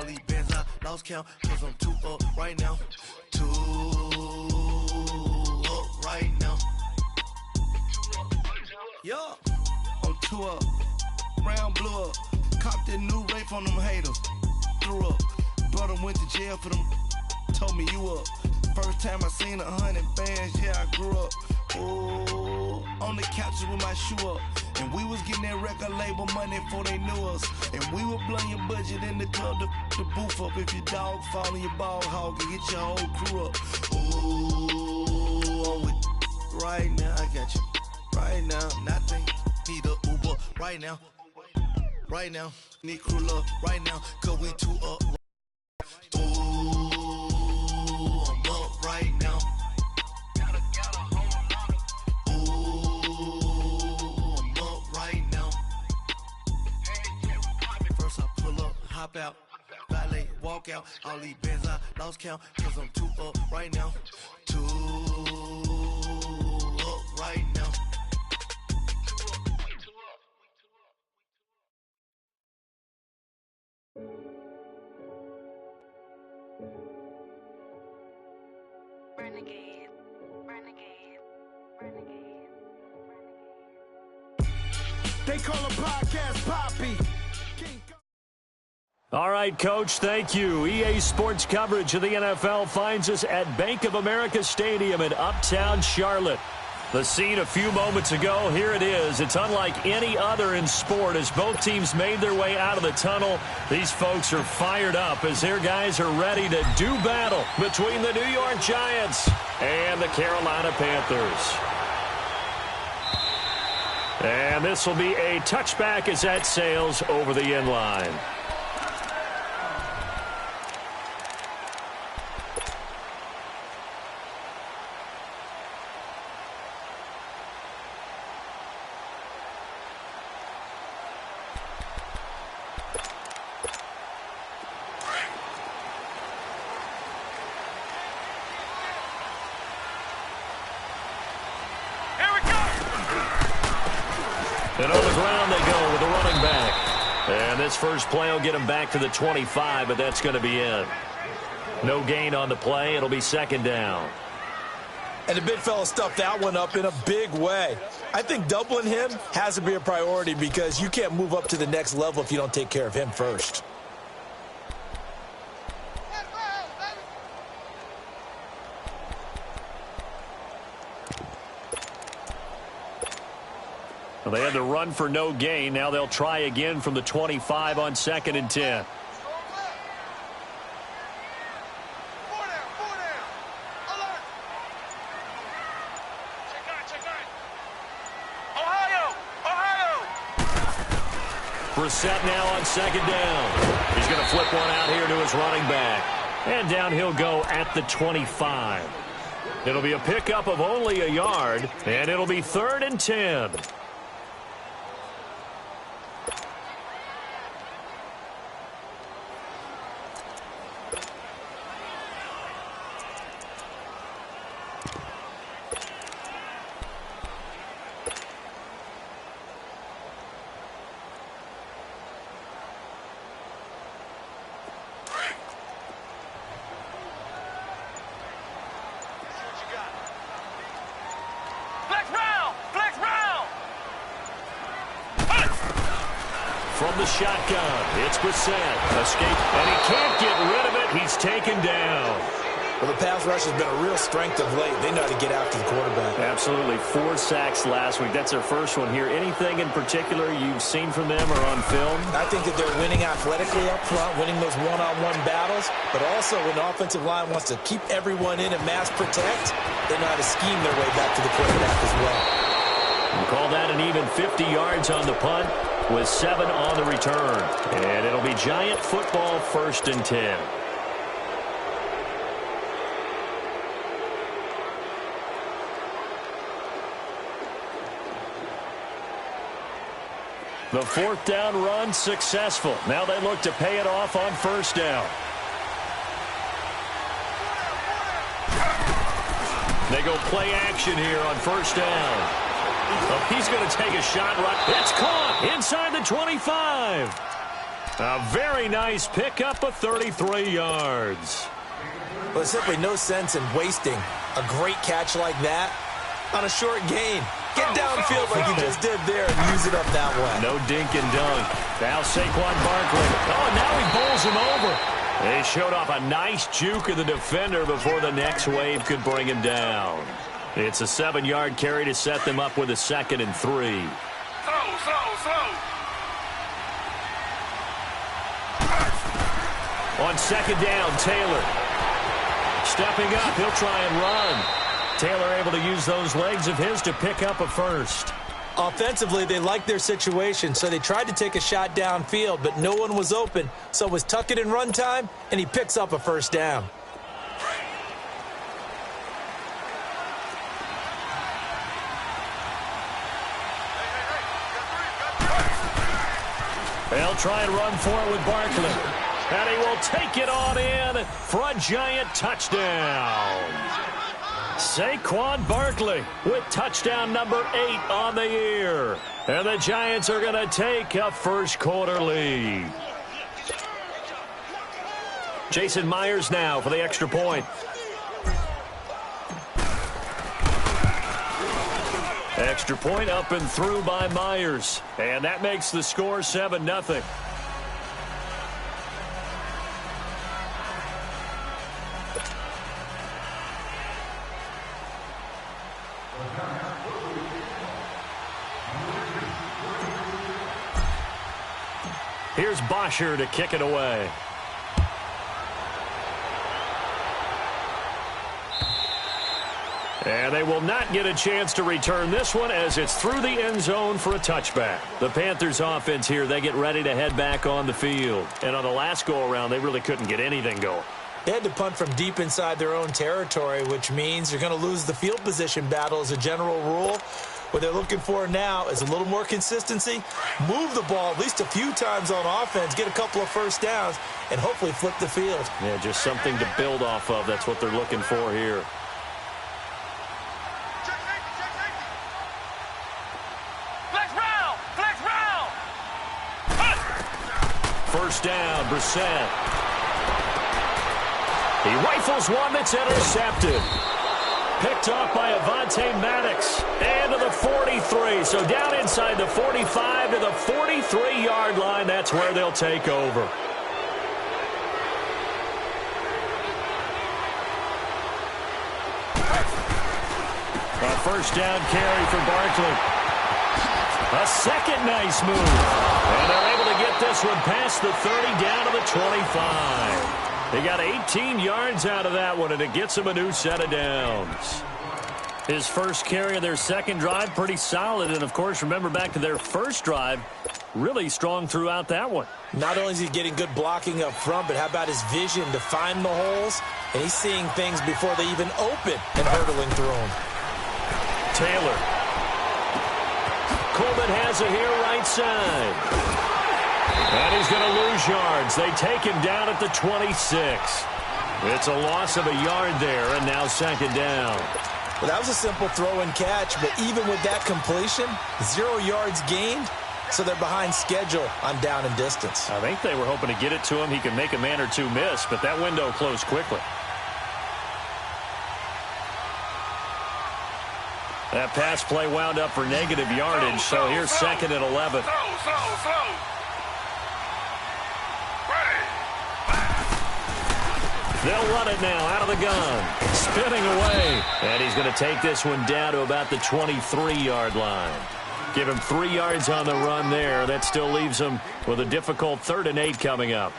all these bands I lost count, cause I'm 2 up right now. 2 up right now. Yeah, I'm 2 up. Round blew up. Copped that new rape on them haters. Threw up. Brother went to jail for them. Told me you up. First time I seen 100 bands, yeah, I grew up. Ooh, on the couches with my shoe up. And we was getting that record label money before they knew us. And we were blowing your budget in the club to the booth up. If your dog fall in your ball hog and get your whole crew up. Ooh, I'm with right now, I got you. Right now, nothing. Need a Uber right now. Right now, need crew love right now, cause we 2 up. Ooh, I'm up right now. Ooh, I'm up right now. First I pull up, hop out, valet, walk out. All these bands I lost count, cause I'm 2 up right now. 2 up right now. Renegade, renegade, renegade, renegade. They call a podcast Poppy. All right, Coach, thank you. EA Sports coverage of the NFL finds us at Bank of America Stadium in Uptown Charlotte. The scene a few moments ago, here it is. It's unlike any other in sport as both teams made their way out of the tunnel. These folks are fired up as their guys are ready to do battle between the New York Giants and the Carolina Panthers. And this will be a touchback as that sails over the end line. And on the ground they go with the running back. And this first play will get him back to the 25, but that's going to be it. No gain on the play. It'll be second down. And the big fella stuffed that one up in a big way. I think doubling him has to be a priority because you can't move up to the next level if you don't take care of him first. Well, they had to run for no gain. Now they'll try again from the 25 on 2nd and 10. Brissett now on 2nd down. He's going to flip one out here to his running back. And down he'll go at the 25. It'll be a pickup of only a yard, and it'll be 3rd and 10. From the shotgun, it's Brissett. Escape, and he can't get rid of it. He's taken down. Well, the pass rush has been a real strength of late. They know how to get after the quarterback. Absolutely. 4 sacks last week. That's their first one here. Anything in particular you've seen from them or on film? I think that they're winning athletically up front, winning those one-on-one battles, but also when the offensive line wants to keep everyone in and mass protect, they know how to scheme their way back to the quarterback as well. We'll call that an even 50 yards on the punt with 7 on the return. And it'll be Giant football, 1st and 10. The 4th down run successful. Now they look to pay it off on 1st down. They go play action here on 1st down. Oh, he's going to take a shot right. It's caught inside the 25. A very nice pickup of 33 yards. Well, there's simply no sense in wasting a great catch like that on a short gain. Get downfield like you just did there and use it up that way. No dink and dunk. Now Saquon Barkley. Oh, now he bowls him over. They showed off a nice juke of the defender before the next wave could bring him down. It's a 7-yard carry to set them up with a 2nd and 3. On 2nd down, Taylor. Stepping up, he'll try and run. Taylor able to use those legs of his to pick up a first. Offensively, they liked their situation, so they tried to take a shot downfield, but no one was open. So it was tuck it in run time, and he picks up a first down. They'll try and run for it with Barkley. And he will take it on in for a giant touchdown. Saquon Barkley with touchdown number 8 on the year. And the Giants are going to take a first-quarter lead. Jason Myers now for the extra point. Extra point up and through by Myers. And that makes the score 7-0. Here's Bosher to kick it away. And they will not get a chance to return this one as it's through the end zone for a touchback. The Panthers offense here, they get ready to head back on the field. And on the last go-around, they really couldn't get anything going. They had to punt from deep inside their own territory, which means you're going to lose the field position battle as a general rule. What they're looking for now is a little more consistency, move the ball at least a few times on offense, get a couple of first downs, and hopefully flip the field. Yeah, just something to build off of. That's what they're looking for here. First down, Brissett. He rifles one that's intercepted. Picked off by Avonte Maddox. And to the 43. So down inside the 45 to the 43-yard line. That's where they'll take over. A first down carry for Barkley. A second nice move. And they're able to get this one past the 30 down to the 25. They got 18 yards out of that one, and it gets them a new set of downs. His first carry of their second drive, pretty solid. And, of course, remember back to their first drive, really strong throughout that one. Not only is he getting good blocking up front, but how about his vision to find the holes? And he's seeing things before they even open and hurtling through them. Taylor. Coleman has it here right side. And he's going to lose yards. They take him down at the 26. It's a loss of a yard there, and now second down. Well, that was a simple throw and catch, but even with that completion, 0 yards gained, so they're behind schedule on down and distance. I think they were hoping to get it to him. He could make a man or two miss, but that window closed quickly. That pass play wound up for negative yardage, so here's second and 11. They'll run it now out of the gun. Spinning away. And he's going to take this one down to about the 23-yard line. Give him 3 yards on the run there. That still leaves him with a difficult 3rd and 8 coming up.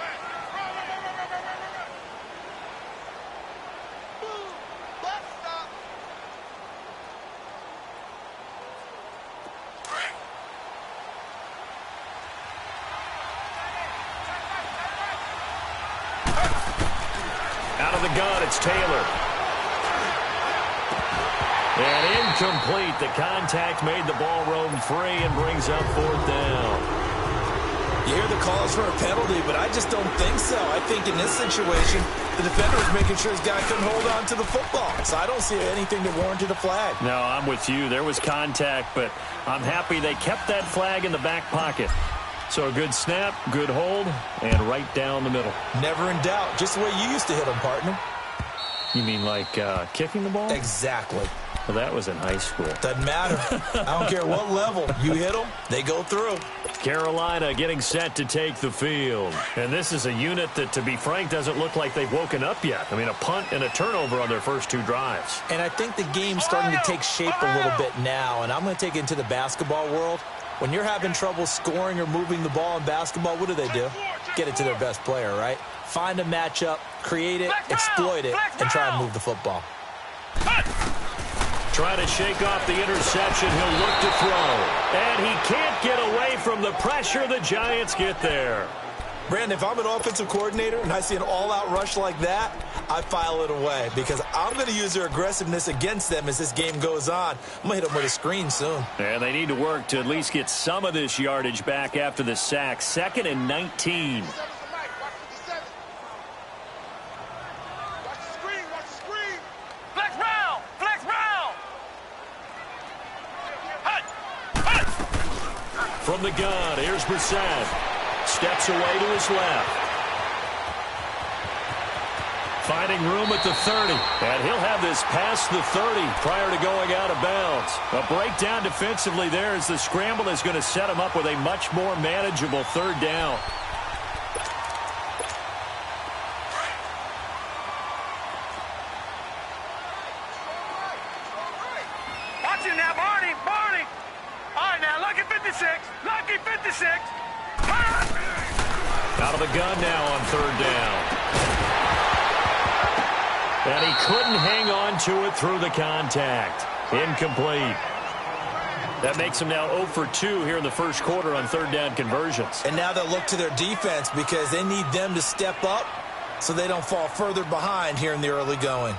It's Taylor. And incomplete. The contact made the ball roam free and brings up 4th down. You hear the calls for a penalty, but I just don't think so. I think in this situation, the defender was making sure his guy couldn't hold on to the football. So I don't see anything that warranted a flag. No, I'm with you. There was contact, but I'm happy they kept that flag in the back pocket. So a good snap, good hold, and right down the middle. Never in doubt. Just the way you used to hit them, partner. You mean like kicking the ball? Exactly. Well, that was in high school. Doesn't matter. I don't care what level. You hit them, they go through. Carolina getting set to take the field. And this is a unit that, to be frank, doesn't look like they've woken up yet. I mean, a punt and a turnover on their first 2 drives. And I think the game's starting to take shape a little bit now. And I'm going to take it into the basketball world. When you're having trouble scoring or moving the ball in basketball, what do? Get it to their best player, right? Find a matchup, create it, exploit it, and try and move the football. Trying to shake off the interception. He'll look to throw. And he can't get away from the pressure. The Giants get there. Brandon, if I'm an offensive coordinator and I see an all-out rush like that, I file it away because I'm going to use their aggressiveness against them as this game goes on. I'm going to hit them with a screen soon. And they need to work to at least get some of this yardage back after the sack. 2nd and 19. From the gun, here's Brissett. Steps away to his left. Finding room at the 30. And he'll have this past the 30 prior to going out of bounds. A breakdown defensively there as the scramble is going to set him up with a much more manageable 3rd down. Watch him now, Barney. All right, now, lucky 56. Lucky 56. Out of the gun now on 3rd down. And he couldn't hang on to it through the contact. Incomplete. That makes him now 0 for 2 here in the first quarter on 3rd down conversions. And now they'll look to their defense because they need them to step up so they don't fall further behind here in the early going.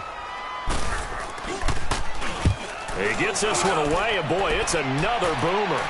He gets this one away, and boy, it's another boomer.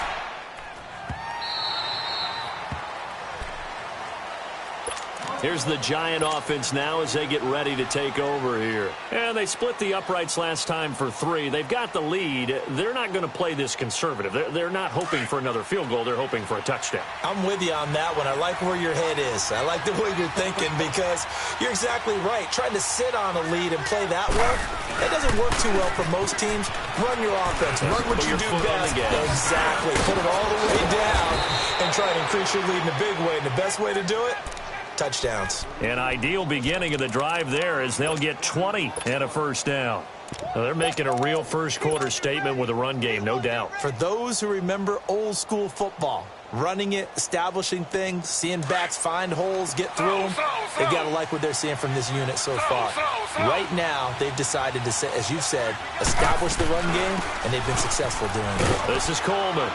Here's the Giant offense now as they get ready to take over here. And they split the uprights last time for 3. They've got the lead. They're not going to play this conservative. They're not hoping for another field goal. They're hoping for a touchdown. I'm with you on that one. I like where your head is. I like the way you're thinking because you're exactly right. Trying to sit on a lead and play that way, that doesn't work too well for most teams. Run your offense. Run what you do best. Exactly. Put it all the way down and try to increase your lead in a big way. And the best way to do it, touchdowns. An ideal beginning of the drive there as they'll get 20 and a 1st down. Well, they're making a real first quarter statement with a run game, no doubt. For those who remember old school football, running it, establishing things, seeing backs find holes, get through them, they've got to like what they're seeing from this unit so far. Right now, they've decided to, as you've said, establish the run game, and they've been successful doing it. This is Coleman.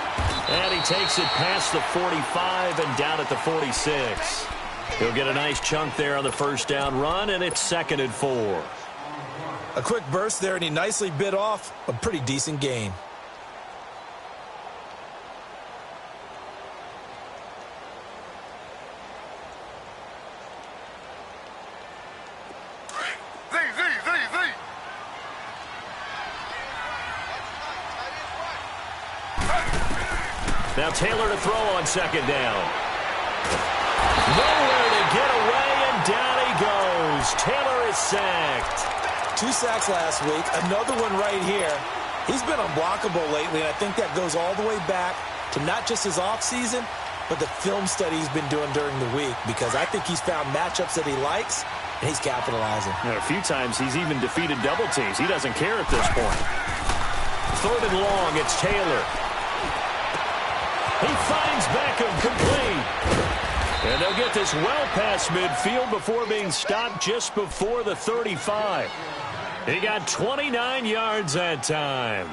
And he takes it past the 45 and down at the 46. He'll get a nice chunk there on the 1st down run, and it's 2nd and 4. A quick burst there, and he nicely bit off a pretty decent gain. Now Taylor to throw on 2nd down. Nowhere to get away, and down he goes. Taylor is sacked. 2 sacks last week, another one right here. He's been unblockable lately, and I think that goes all the way back to not just his offseason, but the film study he's been doing during the week, because I think he's found matchups that he likes, and he's capitalizing. And a few times he's even defeated double teams. He doesn't care at this point. 3rd and long, it's Taylor. He finds Beckham complete. And they'll get this well past midfield before being stopped just before the 35. He got 29 yards that time.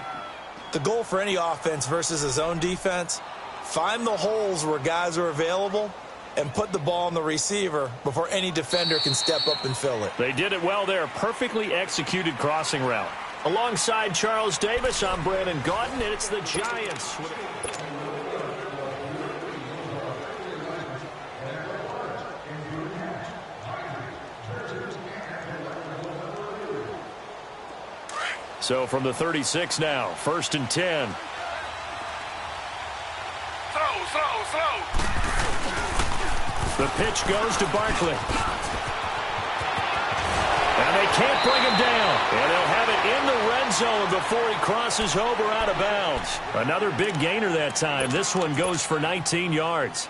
The goal for any offense versus his own defense, find the holes where guys are available and put the ball on the receiver before any defender can step up and fill it. They did it well there. Perfectly executed crossing route. Alongside Charles Davis, I'm Brandon Gaudin, and it's the Giants. So from the 36 now, 1st and 10. Slow. The pitch goes to Barkley. And they can't bring him down. And they'll have it in the red zone before he crosses over out of bounds. Another big gainer that time. This one goes for 19 yards.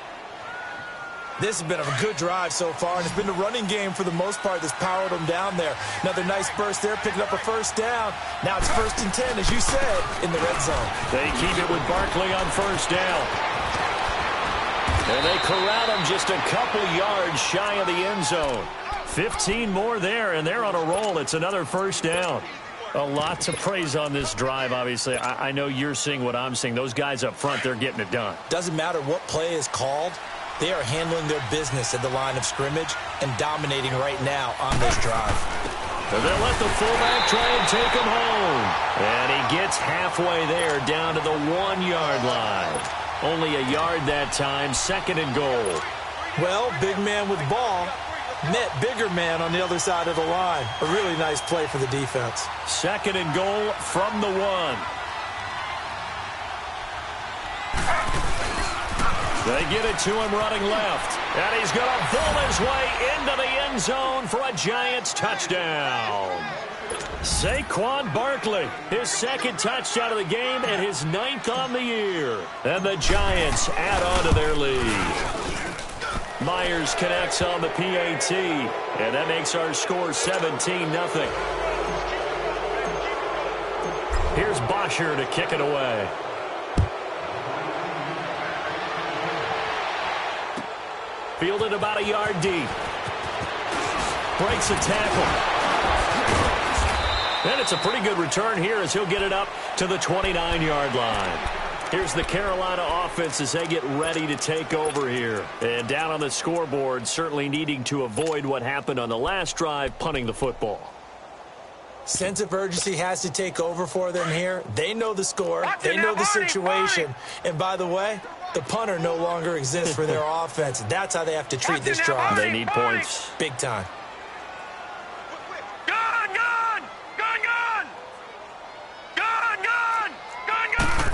This has been a good drive so far, and it's been the running game for the most part that's powered them down there. Another nice burst there, picking up a first down. Now it's 1st and 10, as you said, in the red zone. They keep it with Barkley on first down. And they corral him just a couple yards shy of the end zone. 15 more there, and they're on a roll. It's another first down. A lot to praise on this drive, obviously. I know you're seeing what I'm seeing. Those guys up front, they're getting it done. Doesn't matter what play is called. They are handling their business at the line of scrimmage and dominating right now on this drive. And they'll let the fullback try and take him home. And he gets halfway there down to the 1-yard line. Only a yard that time, 2nd and goal. Well, big man with ball met bigger man on the other side of the line. A really nice play for the defense. 2nd and goal from the 1. They get it to him running left. And he's going to pull his way into the end zone for a Giants touchdown. Saquon Barkley, his 2nd touchdown of the game and his 9th on the year. And the Giants add on to their lead. Myers connects on the PAT. And that makes our score 17-0. Here's Bosher to kick it away. Fielded about a yard deep. Breaks a tackle. And it's a pretty good return here as he'll get it up to the 29-yard line. Here's the Carolina offense as they get ready to take over here. And down on the scoreboard, certainly needing to avoid what happened on the last drive, punting the football. Sense of urgency has to take over for them here. They know the score. They know the situation. And by the way, the punter no longer exists for their offense. That's how they have to treat this drive. They need points. Big time. Gun, gun! Gun, gun! Gun, gun! Gun, gun!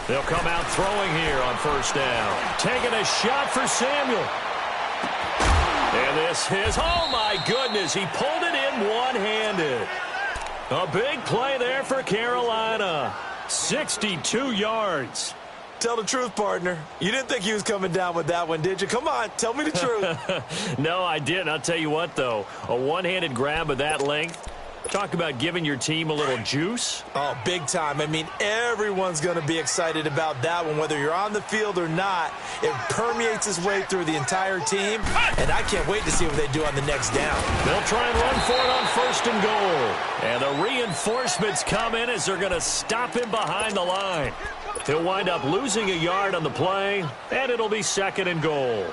They'll come out throwing here on first down. Taking a shot for Samuel. And this is, oh my goodness, he pulled it in one-handed. A big play there for Carolina. 62 yards. Tell the truth, partner. You didn't think he was coming down with that one, did you? Come on, tell me the truth. No, I didn't. I'll tell you what, though. A one-handed grab of that length. Talk about giving your team a little juice. Oh, big time. I mean, everyone's going to be excited about that one, whether you're on the field or not. It permeates its way through the entire team, and I can't wait to see what they do on the next down. They'll try and run for it on 1st and goal. And the reinforcements come in as they're going to stop him behind the line. He'll wind up losing a yard on the play, and it'll be 2nd and goal.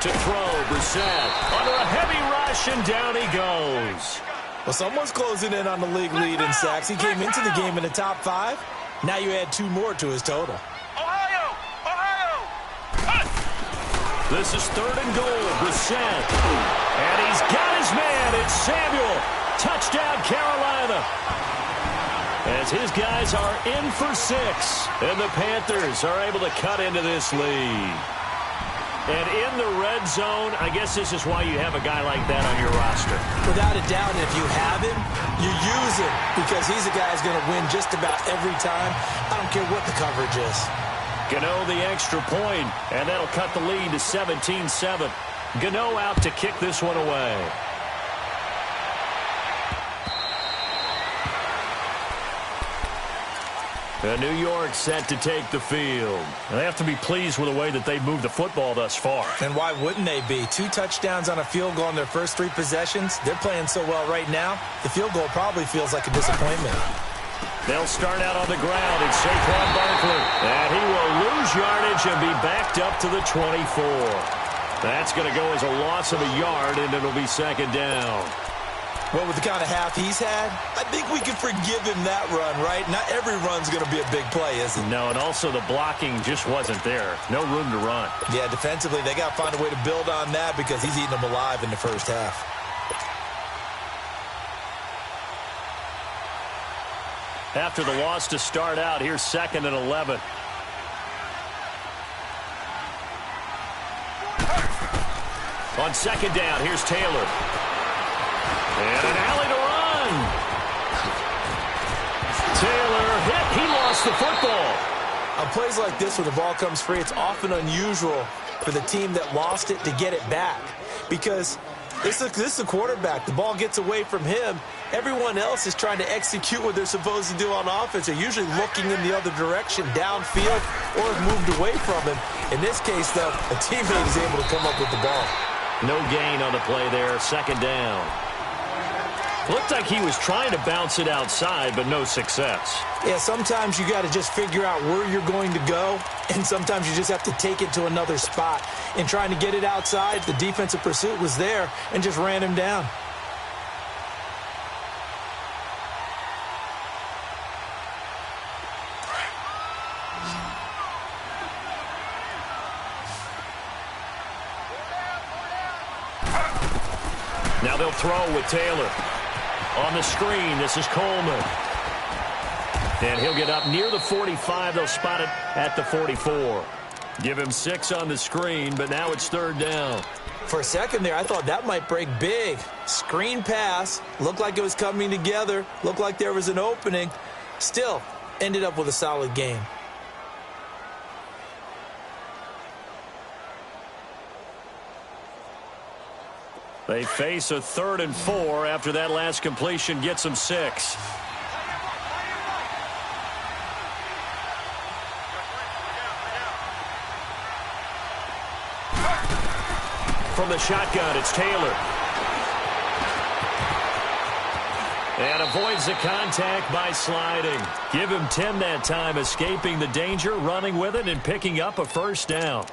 To throw, Brissett under a heavy rush, and down he goes. Well, someone's closing in on the league lead in sacks. He came into the game in the top 5. Now you add 2 more to his total. Ohio! Ohio! This is 3rd and goal, Brissett. And he's got his man. It's Samuel. Touchdown, Carolina. As his guys are in for 6. And the Panthers are able to cut into this lead. And in the red zone, I guess this is why you have a guy like that on your roster. Without a doubt, if you have him, you use him because he's a guy who's going to win just about every time. I don't care what the coverage is. Gano the extra point, and that'll cut the lead to 17-7. Gano out to kick this one away. And New York set to take the field. They have to be pleased with the way that they've moved the football thus far. And why wouldn't they be? 2 touchdowns on a field goal in their first 3 possessions. They're playing so well right now, the field goal probably feels like a disappointment. They'll start out on the ground. It's Saquon Barkley. And he will lose yardage and be backed up to the 24. That's going to go as a loss of a yard, and it'll be second down. Well, with the kind of half he's had, I think we can forgive him that run, right? Not every run's going to be a big play, is it? No, and also the blocking just wasn't there. No room to run. Yeah, defensively, they got to find a way to build on that because he's eating them alive in the first half. After the loss to start out, here's 2nd and 11. On second down, here's Taylor. And an alley to run. Taylor hit. He lost the football. On plays like this where the ball comes free, it's often unusual for the team that lost it to get it back. Because this is a quarterback. The ball gets away from him. Everyone else is trying to execute what they're supposed to do on offense. They're usually looking in the other direction, downfield, or have moved away from him. In this case, though, a teammate is able to come up with the ball. No gain on the play there. Second down. Looked like he was trying to bounce it outside, but no success. Yeah, sometimes you got to just figure out where you're going to go, and sometimes you just have to take it to another spot. In trying to get it outside, the defensive pursuit was there and just ran him down. Now they'll throw with Taylor. On the screen, this is Coleman. And he'll get up near the 45. They'll spot it at the 44. Give him 6 on the screen, but now it's third down. For a second there, I thought that might break big. Screen pass. Looked like it was coming together. Looked like there was an opening. Still, ended up with a solid game. They face a 3rd and 4 after that last completion gets them 6. From the shotgun, it's Taylor. And avoids the contact by sliding. Give him 10 that time, escaping the danger, running with it, and picking up a first down.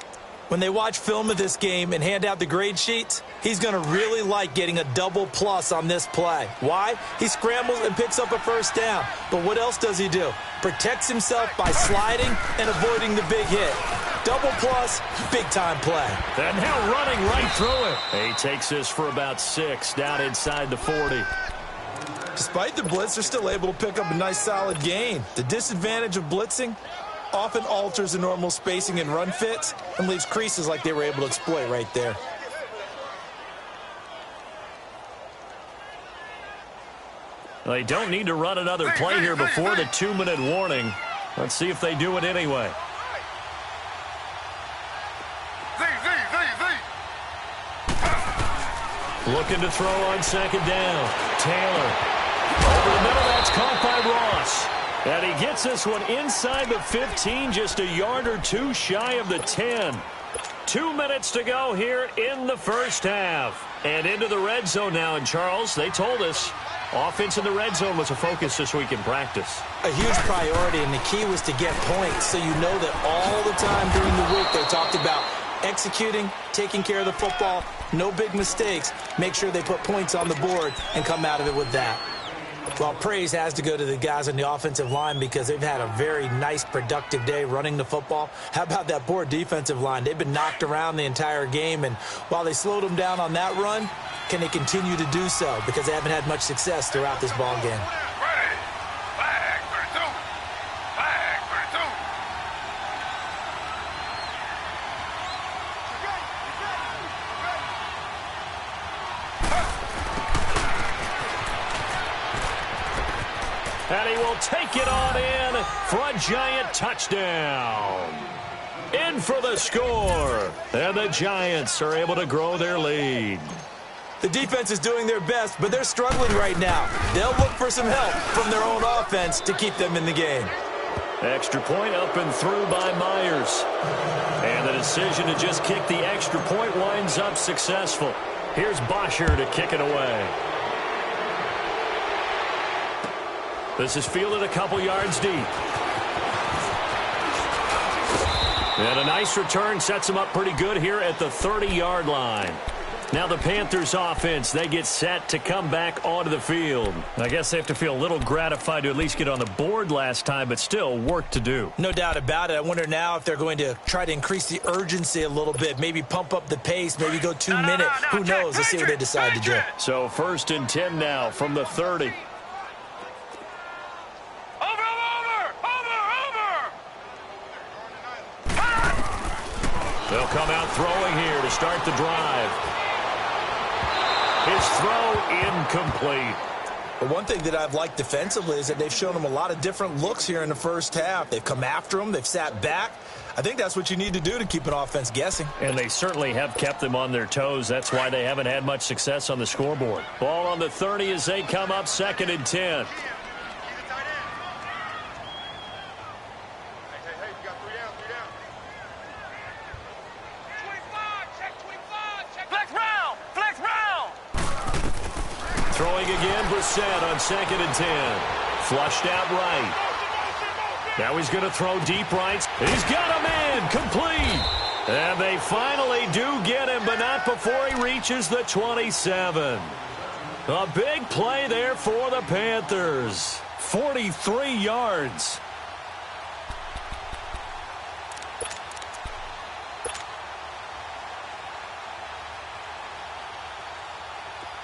When they watch film of this game and hand out the grade sheets, he's going to really like getting a double plus on this play. Why? He scrambles and picks up a first down. But what else does he do? Protects himself by sliding and avoiding the big hit. Double plus, big-time play. And now running right through it. He takes this for about 6 down inside the 40. Despite the blitz, they're still able to pick up a nice, solid gain. The disadvantage of blitzing often alters the normal spacing and run fits and leaves creases like they were able to exploit right there. They don't need to run another play here before the 2-minute warning. Let's see if they do it anyway. Looking to throw on second down. Taylor. Over the middle, that's caught by Ross. And he gets this one inside the 15, just a yard or 2 shy of the 10. 2 minutes to go here in the first half. And into the red zone now. And Charles, they told us offense in the red zone was a focus this week in practice. A huge priority, and the key was to get points. So you know that all the time during the week they talked about executing, taking care of the football, no big mistakes. Make sure they put points on the board and come out of it with that. Well, praise has to go to the guys on the offensive line because they've had a very nice, productive day running the football. How about that poor defensive line? They've been knocked around the entire game, and while they slowed them down on that run, can they continue to do so? Because they haven't had much success throughout this ball game. And he will take it on in for a giant touchdown. In for the score. And the Giants are able to grow their lead. The defense is doing their best, but they're struggling right now. They'll look for some help from their own offense to keep them in the game. Extra point up and through by Myers. And the decision to just kick the extra point winds up successful. Here's Bosher to kick it away. This is fielded a couple yards deep. And a nice return sets them up pretty good here at the 30-yard line. Now the Panthers offense, they get set to come back onto the field. I guess they have to feel a little gratified to at least get on the board last time, but still work to do. No doubt about it. I wonder now if they're going to try to increase the urgency a little bit, maybe pump up the pace, maybe go 2 minutes. Who knows? Let's see what they decide to do. So 1st and 10 now from the 30. They'll come out throwing here to start the drive. His throw incomplete. But one thing that I've liked defensively is that they've shown them a lot of different looks here in the first half. They've come after them. They've sat back. I think that's what you need to do to keep an offense guessing. And they certainly have kept them on their toes. That's why they haven't had much success on the scoreboard. Ball on the 30 as they come up 2nd and 10. Throwing again, Brissett on 2nd and 10. Flushed out right. Now he's going to throw deep right. He's got a man, complete. And they finally do get him, but not before he reaches the 27. A big play there for the Panthers. 43 yards.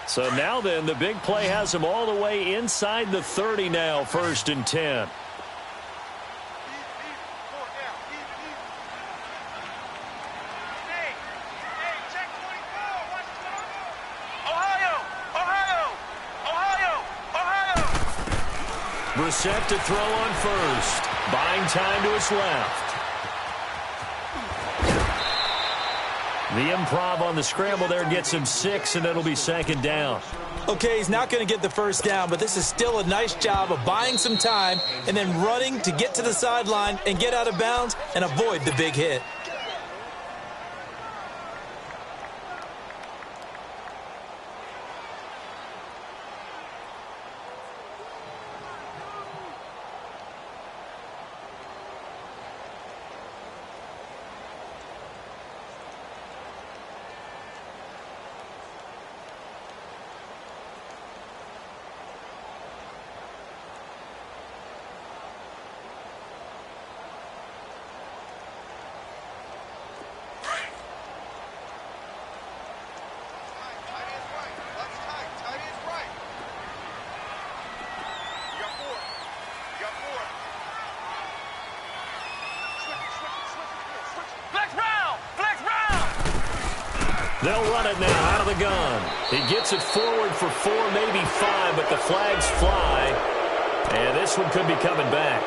So now then, the big play has him all the way inside the 30 now, 1st and 10. Brissett to throw on 1st. Buying time to his left. The improv on the scramble there gets him 6, and it'll be 2nd down. Okay, he's not going to get the first down, but this is still a nice job of buying some time and then running to get to the sideline and get out of bounds and avoid the big hit. They'll run it now out of the gun. He gets it forward for 4, maybe 5, but the flags fly. And this one could be coming back.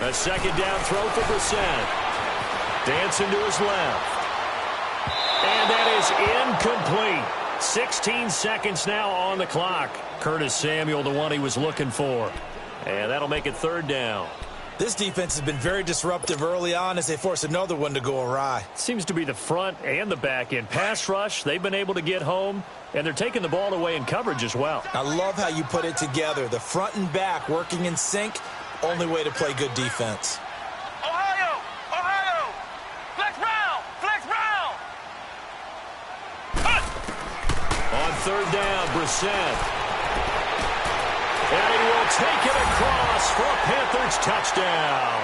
A 2nd down throw for Brissett. Dancing to his left. And that is incomplete. 16 seconds now on the clock. Curtis Samuel, the one he was looking for. And that'll make it 3rd down. This defense has been very disruptive early on as they force another one to go awry. Seems to be the front and the back end. Pass rush, they've been able to get home, and they're taking the ball away in coverage as well. I love how you put it together. The front and back working in sync. Only way to play good defense. Ohio! Flex round! On 3rd down, Brissett. And he will take it across for a Panthers touchdown.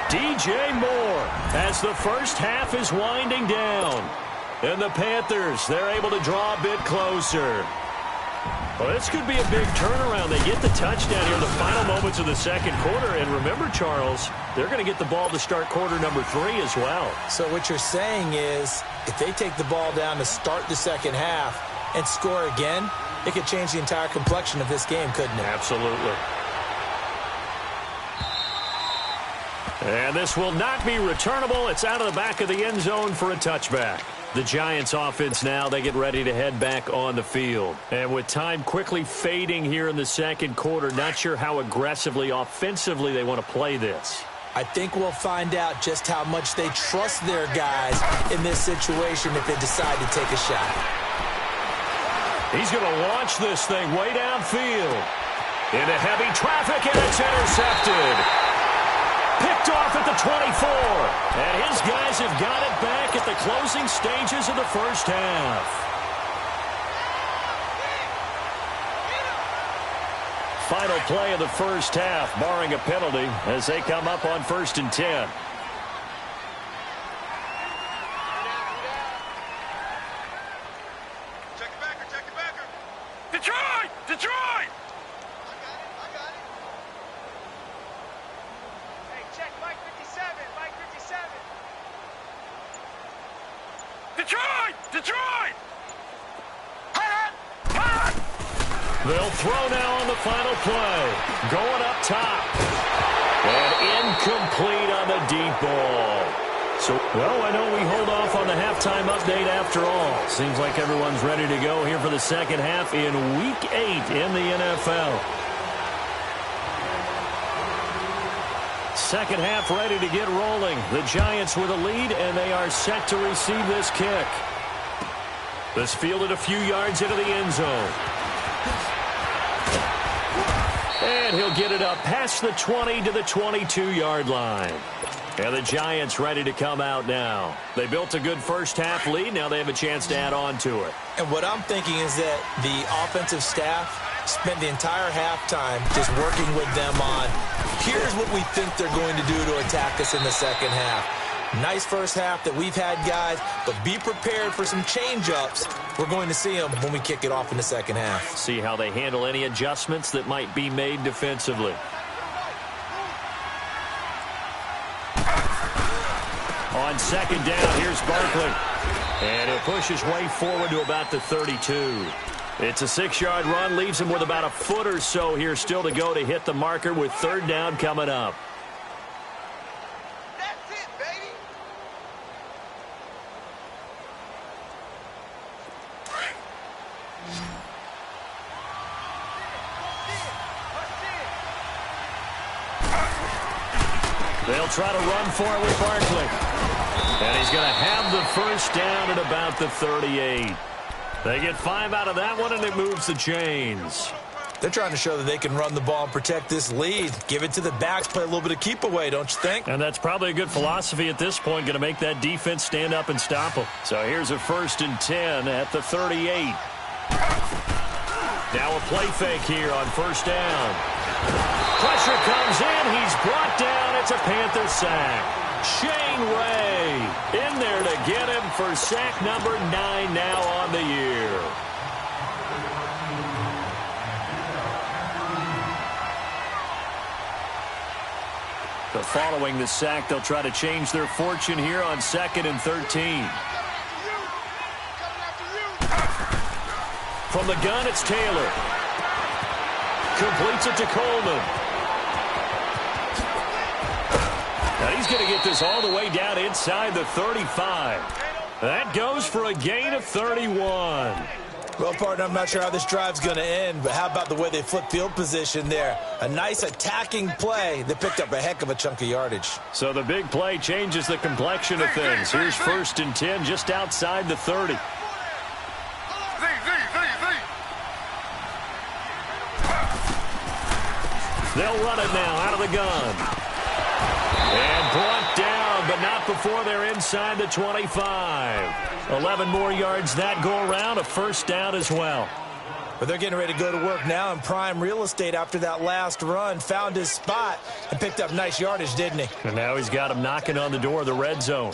DJ Moore as the first half is winding down. And the Panthers, they're able to draw a bit closer. Well, this could be a big turnaround. They get the touchdown here in the final moments of the 2nd quarter. And remember, Charles, they're going to get the ball to start quarter number 3 as well. So what you're saying is if they take the ball down to start the 2nd half and score again, it could change the entire complexion of this game, couldn't it? Absolutely. And this will not be returnable. It's out of the back of the end zone for a touchback. The Giants offense now, they get ready to head back on the field. And with time quickly fading here in the second quarter, not sure how aggressively, offensively they want to play this. I think we'll find out just how much they trust their guys in this situation if they decide to take a shot. He's going to launch this thing way downfield. Into heavy traffic, and it's intercepted. Picked off at the 24. And his guys have got it back at the closing stages of the first half. Final play of the first half, barring a penalty, as they come up on 1st and 10. Check it backer, check it backer. Detroit! Detroit! I got it. Hey, check Mike 57, Mike 57. Detroit! Detroit! They'll throw now on the final play. Going up top. And incomplete on the deep ball. So, well, I know we hold off on the halftime update after all. Seems like everyone's ready to go here for the second half in Week 8 in the NFL. Second half ready to get rolling. The Giants with a lead, and they are set to receive this kick. This fielded a few yards into the end zone. And he'll get it up past the 20 to the 22-yard line. And the Giants ready to come out now. They built a good first-half lead. Now they have a chance to add on to it. And what I'm thinking is that the offensive staff spent the entire halftime just working with them on, here's what we think they're going to do to attack us in the second half. Nice first half that we've had, guys, but be prepared for some change-ups. We're going to see them when we kick it off in the second half. See how they handle any adjustments that might be made defensively. On second down, here's Barkley. And he'll push his way forward to about the 32. It's a 6-yard run, leaves him with about a foot or so here still to go to hit the marker with third down coming up. That's it, baby. They'll try to run for it with Barkley. And he's going to have the first down at about the 38. They get 5 out of that one, and it moves the chains. They're trying to show that they can run the ball and protect this lead. Give it to the backs, play a little bit of keep away, don't you think? And that's probably a good philosophy at this point, going to make that defense stand up and stop them. So here's a 1st and 10 at the 38. Now a play fake here on first down. Pressure comes in. He's brought down. It's a Panther sack. Shane Ray in there to get him for sack number 9 now on the year. So following the sack, they'll try to change their fortune here on 2nd and 13. From the gun, it's Taylor. Completes it to Coleman. Now he's going to get this all the way down inside the 35. That goes for a gain of 31. Well, partner, I'm not sure how this drive's going to end, but how about the way they flip field position there? A nice attacking play that picked up a heck of a chunk of yardage. So the big play changes the complexion of things. Here's 1st and 10 just outside the 30. They'll run it now out of the gun. And brought down, but not before they're inside the 25. 11 more yards that go around, a first down as well. But they're getting ready to go to work now in prime real estate after that last run. Found his spot and picked up nice yardage, didn't he? And now he's got him knocking on the door of the red zone.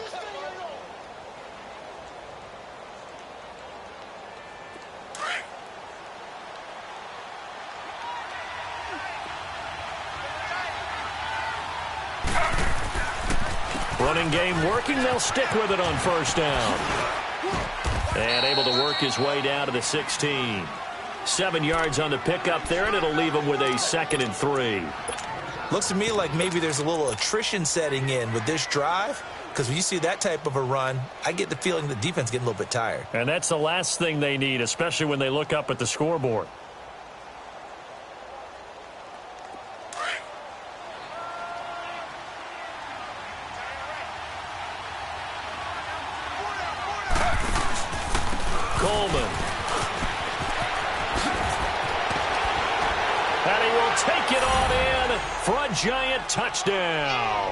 Running game working. They'll stick with it on first down. And able to work his way down to the 16. 7 yards on the pickup there, and it'll leave him with a 2nd and 3. Looks to me like maybe there's a little attrition setting in with this drive. because when you see that type of a run, I get the feeling the defense getting a little bit tired. And that's the last thing they need, especially when they look up at the scoreboard. Coleman. And he will take it on in for a Giant touchdown.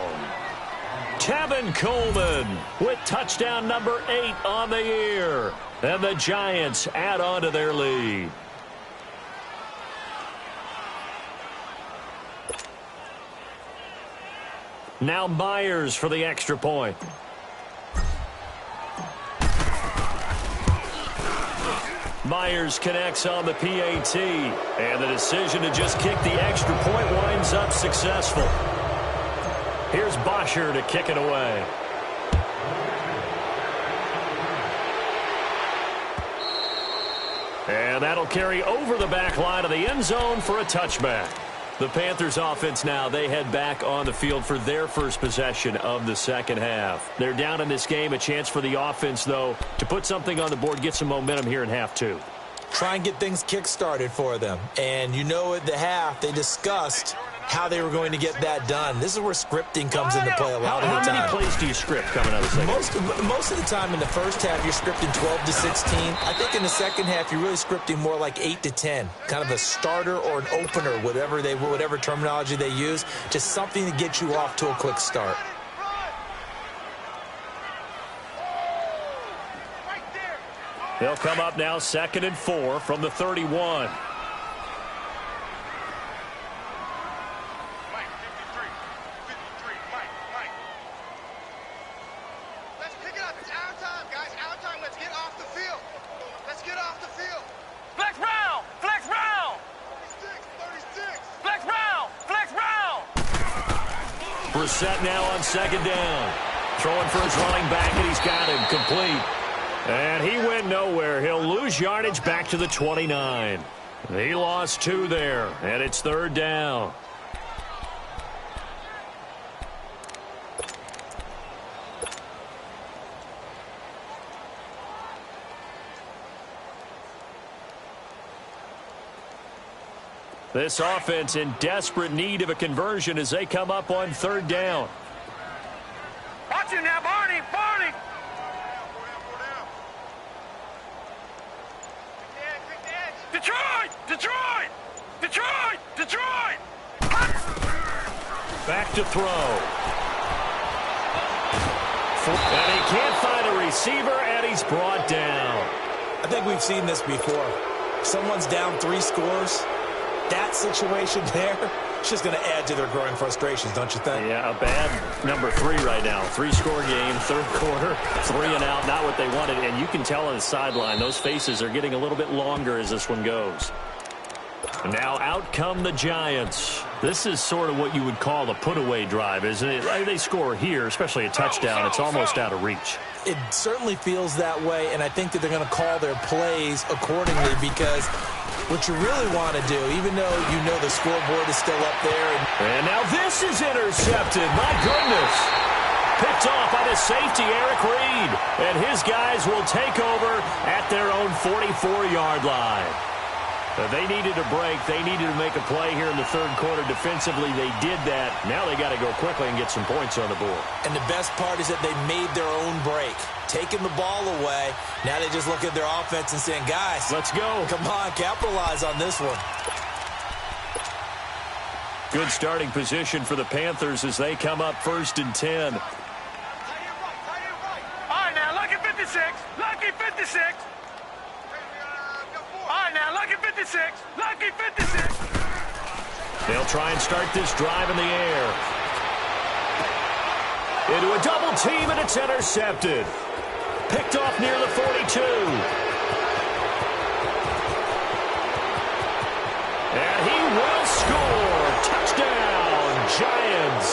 Tevin Coleman with touchdown number 8 on the year. And the Giants add on to their lead. Now Myers for the extra point. Myers connects on the PAT, and the decision to just kick the extra point winds up successful. Here's Bosher to kick it away. And that'll carry over the back line of the end zone for a touchback. The Panthers offense now, they head back on the field for their first possession of the second half. They're down in this game. A chance for the offense, though, to put something on the board, get some momentum here in half 2. Try and get things kick-started for them. And you know at the half, they discussed how they were going to get that done. This is where scripting comes into play a lot of the time. How many plays do you script coming out of the second half? Most of the time in the first half, you're scripting 12 to 16. I think in the second half, you're really scripting more like 8 to 10. Kind of a starter or an opener, whatever terminology they use. Just something to get you off to a quick start. They'll come up now 2nd and 4 from the 31. Brissett now on 2nd down. Throwing for his running back, and he's got him complete. And he went nowhere. He'll lose yardage back to the 29. He lost 2 there, and it's 3rd down. This offense in desperate need of a conversion as they come up on 3rd down. Watch it now, Barney! Barney! Detroit! Detroit! Detroit! Detroit! Back to throw. And he can't find a receiver, and he's brought down. I think we've seen this before. Someone's down 3 scores. That situation there, it's just going to add to their growing frustrations, don't you think? Yeah, a bad number 3 right now. 3-score game, 3rd quarter, 3 and out, not what they wanted. And you can tell on the sideline, those faces are getting a little bit longer as this one goes. And now out come the Giants. This is sort of what you would call a put-away drive, isn't it? They score here, especially a touchdown. It's almost out of reach. It certainly feels that way, and I think that they're going to call their plays accordingly because what you really want to do, even though you know the scoreboard is still up there. And now this is intercepted. My goodness. Picked off by the safety, Eric Reed. And his guys will take over at their own 44-yard line. They needed a break. They needed to make a play here in the 3rd quarter. Defensively, they did that. Now they got to go quickly and get some points on the board. And the best part is that they made their own break. Taking the ball away. Now they just look at their offense and saying, guys, let's go. Come on, capitalize on this one. Good starting position for the Panthers as they come up 1st and 10. All right, now, lucky 56. Lucky 56. All right, now, lucky 56. Lucky 56. They'll try and start this drive in the air. Into a double team, and it's intercepted. Picked off near the 42. And he will score. Touchdown, Giants.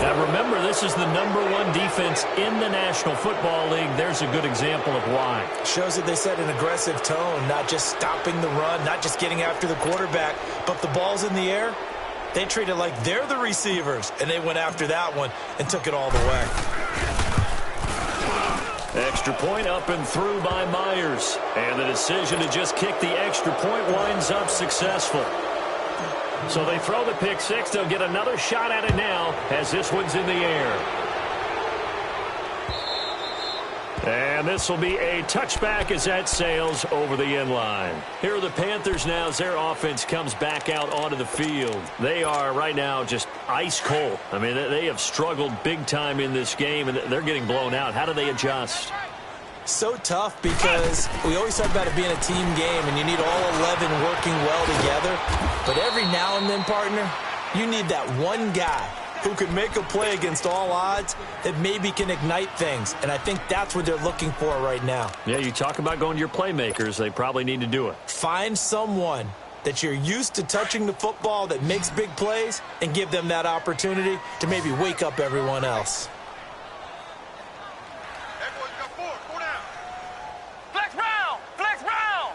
Now remember, this is the #1 defense in the National Football League. There's a good example of why. Shows that they set an aggressive tone, not just stopping the run, not just getting after the quarterback, but the ball's in the air. They treat it like they're the receivers, and they went after that one and took it all the way. Extra point up and through by Myers. And the decision to just kick the extra point winds up successful. So they throw the pick six. They'll get another shot at it now as this one's in the air. And this will be a touchback as that sails over the end line. Here are the Panthers now as their offense comes back out onto the field. They are right now just ice cold. I mean, they have struggled big time in this game, and they're getting blown out. How do they adjust? So tough because we always talk about it being a team game, and you need all 11 working well together. But every now and then, partner, you need that one guy who can make a play against all odds that maybe can ignite things. And I think that's what they're looking for right now. Yeah, you talk about going to your playmakers. They probably need to do it. Find someone that you're used to touching the football that makes big plays and give them that opportunity to maybe wake up everyone else. Flex round! Flex round!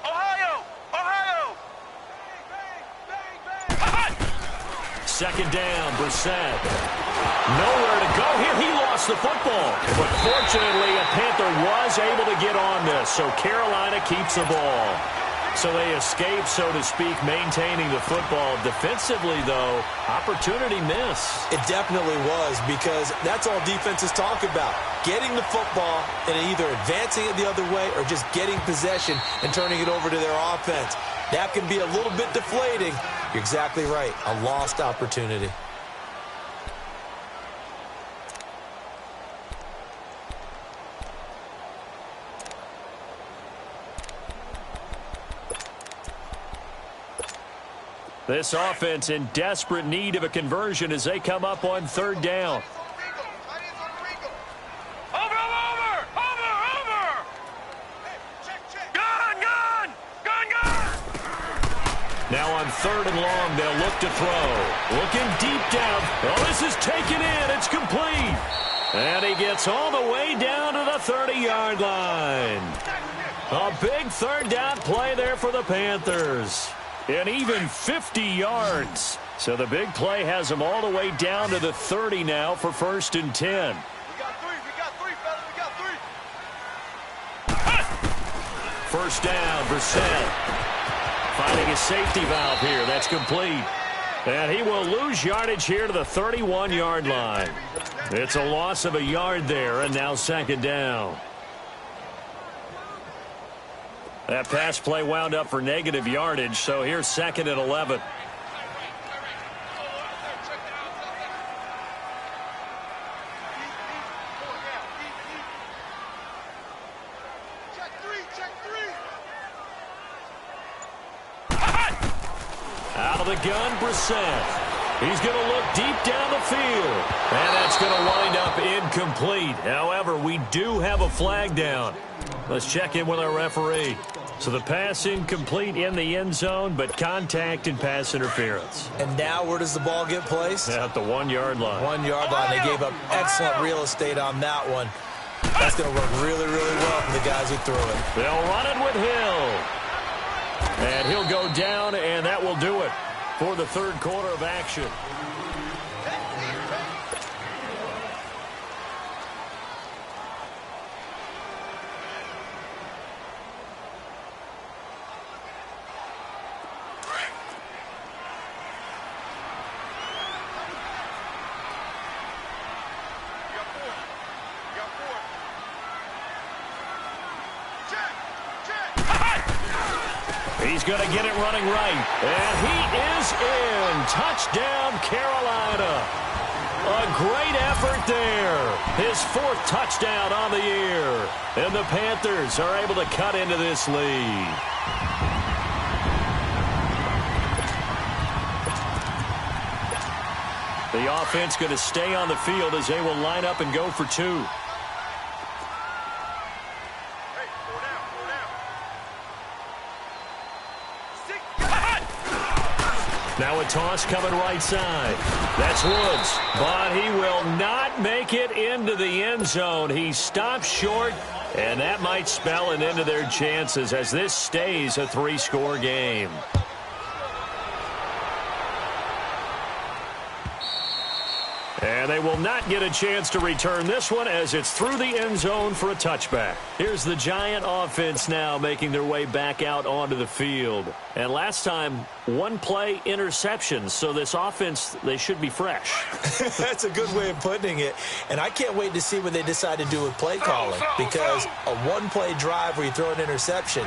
Ohio! Ohio! Second down, Brissett. Nowhere to go here. He lost the football. But fortunately, a Panther was able to get on this, so Carolina keeps the ball. So they escape, so to speak, maintaining the football. Defensively, though, opportunity miss. It definitely was, because that's all defenses talk about. Getting the football and either advancing it the other way or just getting possession and turning it over to their offense. That can be a little bit deflating. You're exactly right. A lost opportunity. This offense in desperate need of a conversion as they come up on third down. Now on third and long, they'll look to throw. Looking deep down. Oh, this is taken in. It's complete. And he gets all the way down to the 30-yard line. A big third down play there for the Panthers. And even 50 yards. So the big play has them all the way down to the 30 now for 1st and 10. We got three, fellas. We got three. First down, Brissett. Finding a safety valve here. That's complete. And he will lose yardage here to the 31-yard line. It's a loss of a yard there, and now second down. That pass play wound up for negative yardage, so here's 2nd and 11. Out of the gun, Brissett. He's going to look deep down the field. And that's going to wind up incomplete. However, we do have a flag down. Let's check in with our referee. So the pass incomplete in the end zone, but contact and pass interference. And now where does the ball get placed? At the 1-yard line. 1-yard line. They gave up excellent real estate on that one. That's going to work really, really well for the guys who threw it. They'll run it with Hill. And he'll go down, and that will do it for the third quarter of action. He's going to get it running right. And he is in. Touchdown, Carolina. A great effort there. His 4th touchdown on the year. And the Panthers are able to cut into this lead. The offense going to stay on the field as they will line up and go for 2. Now a toss coming right side. That's Woods. But he will not make it into the end zone. He stops short, and that might spell an end to their chances as this stays a 3-score game. And they will not get a chance to return this one as it's through the end zone for a touchback. Here's the Giant offense now making their way back out onto the field. And last time, one-play interceptions. So this offense, they should be fresh. That's a good way of putting it. And I can't wait to see what they decide to do with play calling. Because a one-play drive where you throw an interception,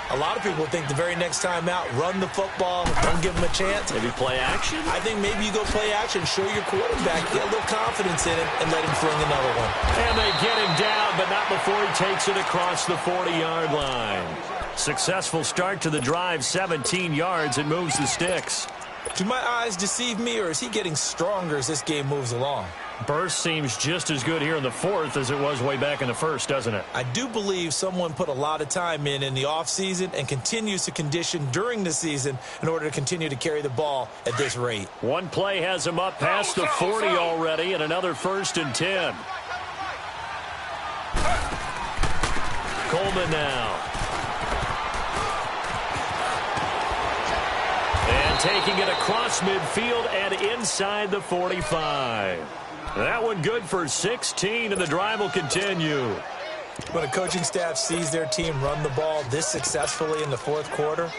a lot of people think the very next time out, run the football, don't give them a chance. Maybe play action? I think maybe you go play action, show your quarterback, get a little confidence in him, and let him fling another one. And they get him down, but not before he takes it across the 40-yard line. Successful start to the drive, 17 yards, and moves the sticks. Do my eyes deceive me, or is he getting stronger as this game moves along? Burst seems just as good here in the fourth as it was way back in the first, doesn't it? I do believe someone put a lot of time in the offseason and continues to condition during the season in order to continue to carry the ball at this rate. One play has him up past the 40 already, and another 1st and 10. Coleman now. And taking it across midfield and inside the 45. That one good for 16, and the drive will continue. When a coaching staff sees their team run the ball this successfully in the fourth quarter,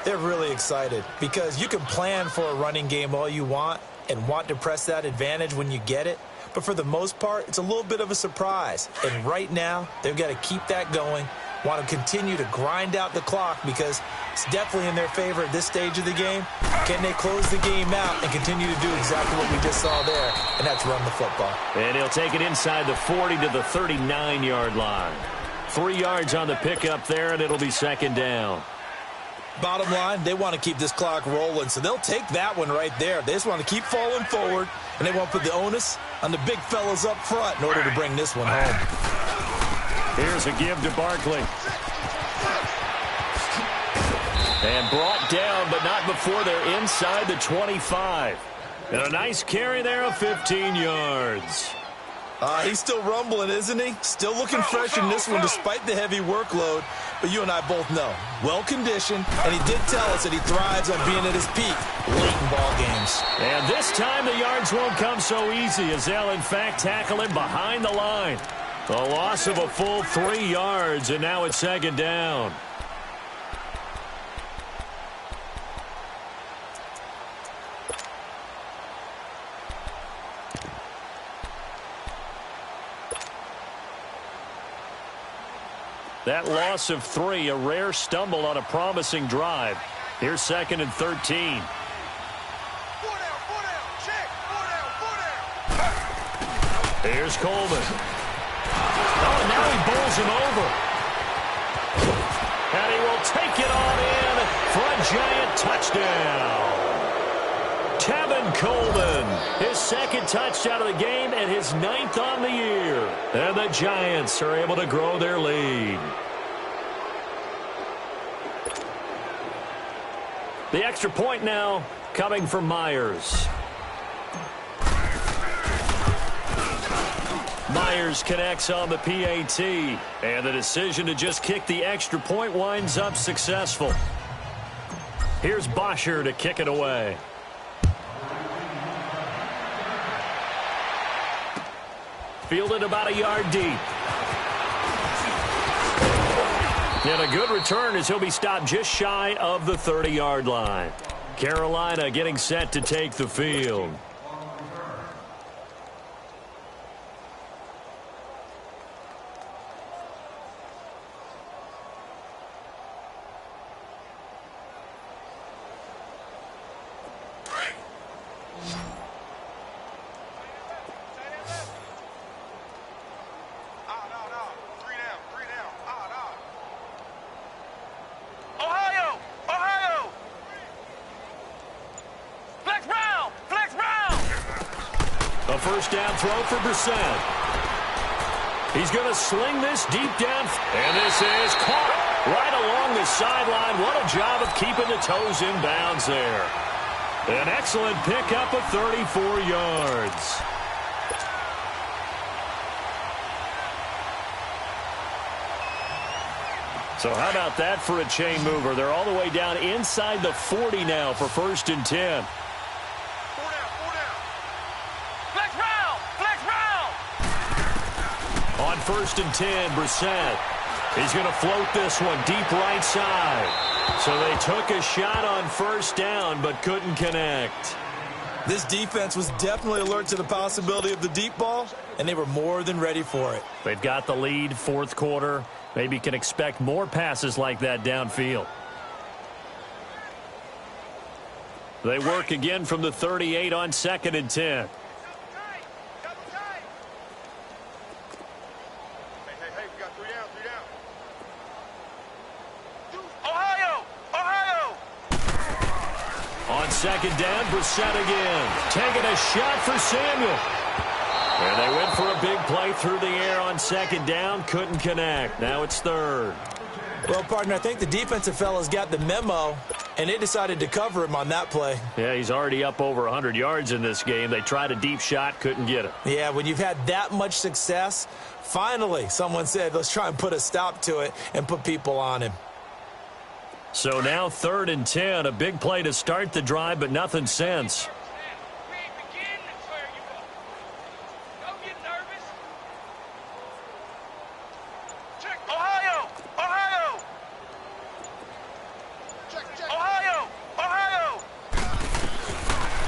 they're really excited because you can plan for a running game all you want and want to press that advantage when you get it. But for the most part, it's a little bit of a surprise. And right now, they've got to keep that going, want to continue to grind out the clock because it's definitely in their favor at this stage of the game. Can they close the game out and continue to do exactly what we just saw there, and that's run the football. And he'll take it inside the 40 to the 39-yard line. 3 yards on the pickup there, and it'll be 2nd down. Bottom line, they want to keep this clock rolling, so they'll take that one right there. They just want to keep falling forward, and they want to put the onus on the big fellas up front in order to bring this one home. Here's a give to Barkley. And brought down, but not before they're inside the 25. And a nice carry there of 15 yards. He's still rumbling, isn't he? Still looking fresh in this one despite the heavy workload. But you and I both know, well-conditioned, and he did tell us that he thrives on being at his peak late in ball games. And this time the yards won't come so easy as they'll, in fact, tackle him behind the line. A loss of a full 3 yards, and now it's 2nd down. That loss of 3, a rare stumble on a promising drive. Here's 2nd and 13. Here's Coleman. Oh, and now he bowls him over. And he will take it on in for a Giant touchdown. Tevin Coleman, his 2nd touchdown of the game and his 9th on the year. And the Giants are able to grow their lead. The extra point now coming from Myers. Myers connects on the PAT. And the decision to just kick the extra point winds up successful. Here's Bosher to kick it away. Fielded about a yard deep. And a good return as he'll be stopped just shy of the 30-yard line. Carolina getting set to take the field. A first down throw for Brissett. He's going to sling this deep down. And this is caught right along the sideline. What a job of keeping the toes in bounds there. An excellent pickup of 34 yards. So how about that for a chain mover? They're all the way down inside the 40 now for 1st and 10. Flex 1st and 10. Brissett. He's going to float this one deep right side. So they took a shot on 1st down, but couldn't connect. This defense was definitely alert to the possibility of the deep ball, and they were more than ready for it. They've got the lead, 4th quarter. Maybe can expect more passes like that downfield. They work again from the 38 on 2nd and 10. On 2nd down, Brissett again. Taking a shot for Samuel. And they went for a big play through the air on 2nd down. Couldn't connect. Now it's 3rd. Well, partner, I think the defensive fellas got the memo, and they decided to cover him on that play. Yeah, he's already up over 100 yards in this game. They tried a deep shot, couldn't get it. Yeah, when you've had that much success, finally someone said, let's try and put a stop to it and put people on him. So now 3rd and 10, a big play to start the drive, but nothing since.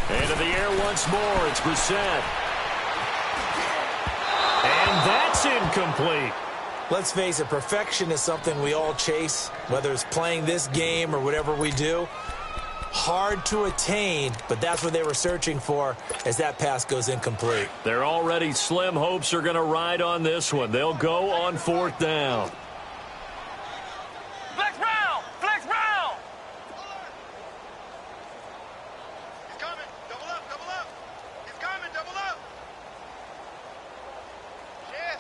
Into the air once more, it's Brissett. And that's incomplete. Let's face it, perfection is something we all chase, whether it's playing this game or whatever we do. Hard to attain, but that's what they were searching for as that pass goes incomplete. Their already slim hopes are going to ride on this one. They'll go on 4th down. Flex round! Flex round! He's coming. Double up, double up. He's coming, double up.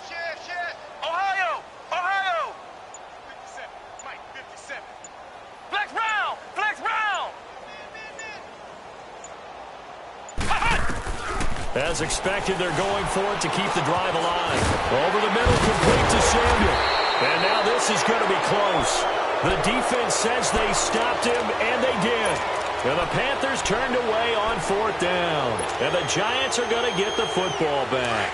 Shift. Ohio! 57. Mike, 57. Flex round! As expected, they're going for it to keep the drive alive. Over the middle, complete to Samuel. And now this is going to be close. The defense says they stopped him, and they did. And the Panthers turned away on 4th down. And the Giants are going to get the football back.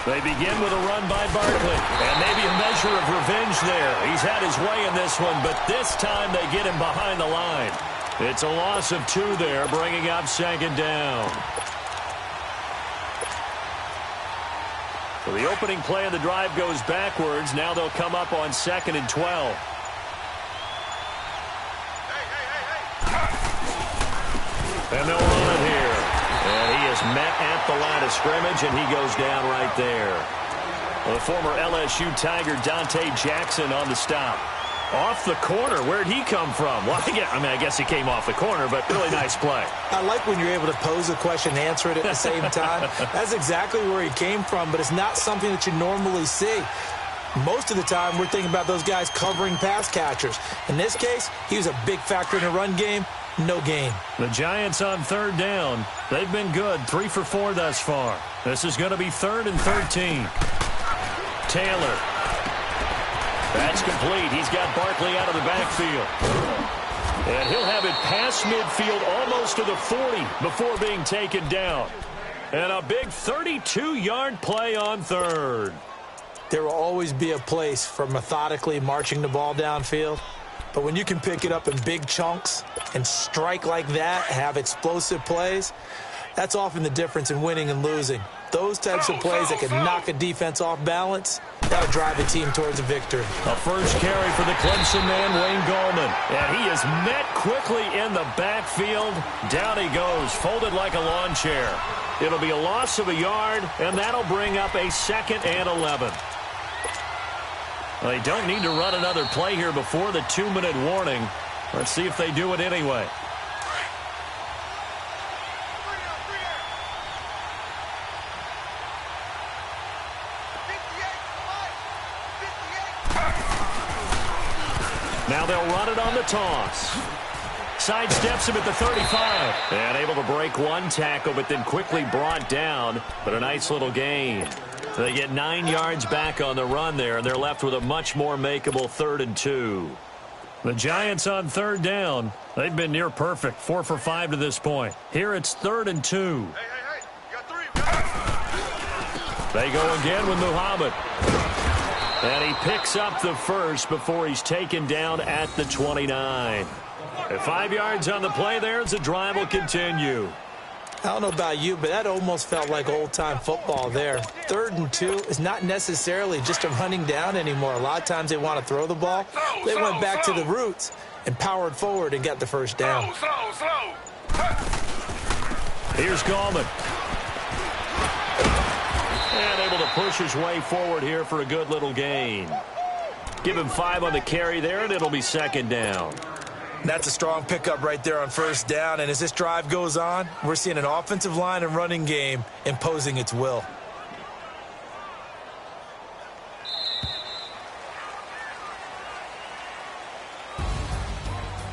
They begin with a run by Barkley. And maybe a measure of revenge there. He's had his way in this one, but this time they get him behind the line. It's a loss of 2 there, bringing up 2nd down. So the opening play of the drive goes backwards. Now they'll come up on 2nd and 12. And they'll run it here. And he is met at the line of scrimmage, and he goes down right there. Well, the former LSU Tiger Dante Jackson on the stop. Off the corner. Where'd he come from? Well, I guess he came off the corner, but really nice play. I like when you're able to pose a question and answer it at the same time. That's exactly where he came from, but it's not something that you normally see. Most of the time, we're thinking about those guys covering pass catchers. In this case, he was a big factor in the run game. No gain. The Giants on 3rd down. They've been good. 3 for 4 thus far. This is going to be 3rd and 13. Taylor. That's complete. He's got Barkley out of the backfield. And he'll have it past midfield almost to the 40 before being taken down. And a big 32-yard play on 3rd. There will always be a place for methodically marching the ball downfield. But when you can pick it up in big chunks and strike like that, have explosive plays, that's often the difference in winning and losing. Those types of plays that can knock a defense off balance, that'll drive a team towards a victory. A first carry for the Clemson man, Wayne Gallman. And he is met quickly in the backfield. Down he goes, folded like a lawn chair. It'll be a loss of a yard, and that'll bring up a 2nd and 11. They don't need to run another play here before the 2-minute warning. Let's see if they do it anyway. Now they'll run it on the toss. Sidesteps him at the 35. And able to break one tackle, but then quickly brought down. But a nice little gain. They get 9 yards back on the run there, and they're left with a much more makeable 3rd and 2. The Giants on third down. They've been near perfect, 4 for 5 to this point. Here it's 3rd and 2. Hey, you got 3. They go again with Muhammad. And he picks up the first before he's taken down at the 29. At 5 yards on the play there as the drive will continue. I don't know about you, but that almost felt like old-time football there. 3rd and 2 is not necessarily just a running down anymore. A lot of times they want to throw the ball. They went back to the roots and powered forward and got the first down. Here's Gallman. And able to push his way forward here for a good little gain. Give him 5 on the carry there, and it'll be 2nd down. That's a strong pickup right there on 1st down. And as this drive goes on, we're seeing an offensive line and running game imposing its will.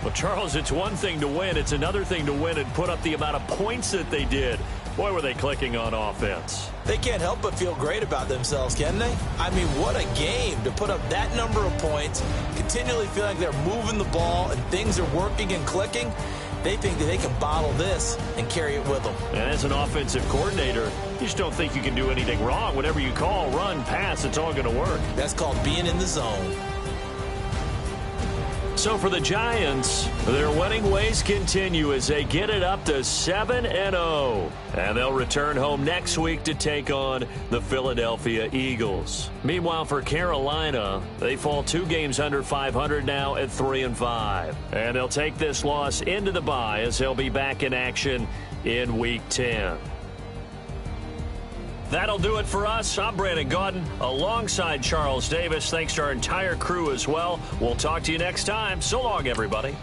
Well, Charles, it's one thing to win. It's another thing to win and put up the amount of points that they did. Boy, were they clicking on offense. They can't help but feel great about themselves, can they? I mean, what a game to put up that number of points, continually feel like they're moving the ball and things are working and clicking. They think that they can bottle this and carry it with them. And as an offensive coordinator, you just don't think you can do anything wrong. Whatever you call, run, pass, it's all going to work. That's called being in the zone. So for the Giants, their winning ways continue as they get it up to 7-0. And they'll return home next week to take on the Philadelphia Eagles. Meanwhile, for Carolina, they fall 2 games under 500 now at 3-5. And they'll take this loss into the bye as they'll be back in action in Week 10. That'll do it for us. I'm Brandon Gaudin alongside Charles Davis. Thanks to our entire crew as well. We'll talk to you next time. So long, everybody.